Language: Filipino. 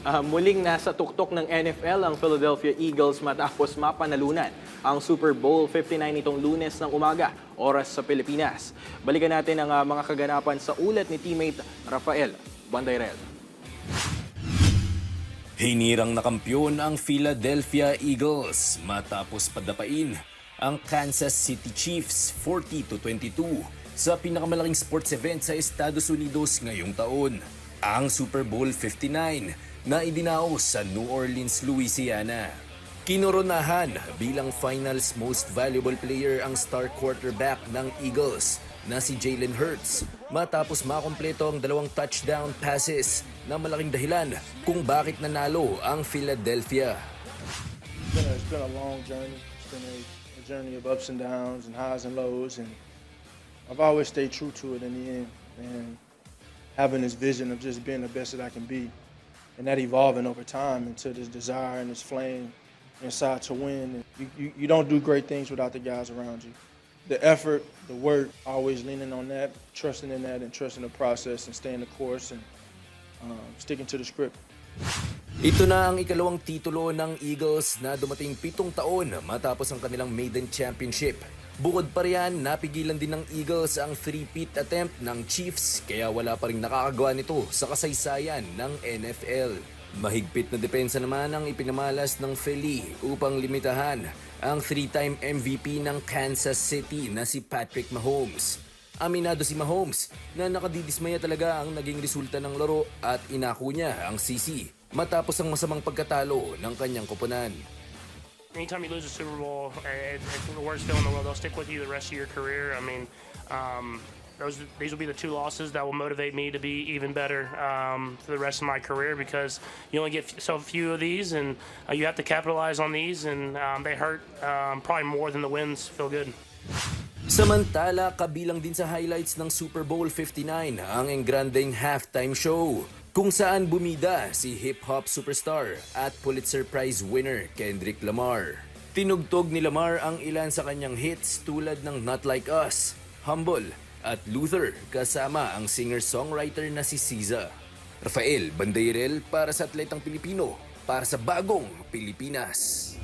Muling nasa tuktok ng NFL ang Philadelphia Eagles matapos mapanalunan ang Super Bowl 59 nitong Lunes ng umaga, oras sa Pilipinas. Balikan natin ang mga kaganapan sa ulat ni teammate Rafael Bandayrel. Hinirang na kampiyon ang Philadelphia Eagles matapos padapain ang Kansas City Chiefs 40-22 sa pinakamalaking sports event sa Estados Unidos ngayong taon, ang Super Bowl 59 na idinaos sa New Orleans, Louisiana. Kinoronahan bilang Finals Most Valuable Player ang star quarterback ng Eagles na si Jalen Hurts matapos makompleto ang 2 touchdown passes na malaking dahilan kung bakit nanalo ang Philadelphia. It's been a long journey. It's been a journey of ups and downs and highs and lows, and I've always stayed true to it in the end, and having this vision of just being the best that I can be, and that evolving over time into this desire and this flame inside to win. You don't do great things without the guys around you. The effort, the work, always leaning on that, trusting in that, and trusting the process, and staying the course, and sticking to the script. Ito na ang ikalawang titulo ng Eagles na dumating 7 taon matapos ang kanilang maiden championship. Bukod pa riyan, napigilan din ng Eagles ang 3-peat attempt ng Chiefs kaya wala pa rin nakakagawa nito sa kasaysayan ng NFL. Mahigpit na depensa naman ang ipinamalas ng Philly upang limitahan ang 3-time MVP ng Kansas City na si Patrick Mahomes. Aminado si Mahomes na nakadidismaya talaga ang naging resulta ng laro at inako niya ang sisi matapos ang masamang pagkatalo ng kanyang koponan. Anytime you lose a Super Bowl, it's the worst feeling in the world. They'll stick with you the rest of your career. I mean, these will be the 2 losses that will motivate me to be even better for the rest of my career, because you only get so few of these, and you have to capitalize on these, and they hurt probably more than the wins feel good. Samantala, kabilang din sa highlights ng Super Bowl 59 ang engrandeng halftime show, kung saan bumida si hip-hop superstar at Pulitzer Prize winner Kendrick Lamar. Tinugtog ni Lamar ang ilan sa kanyang hits tulad ng Not Like Us, Humble at Luther kasama ang singer-songwriter na si SZA. Rafael Bandayrel para sa Atletang Pilipino, para sa Bagong Pilipinas.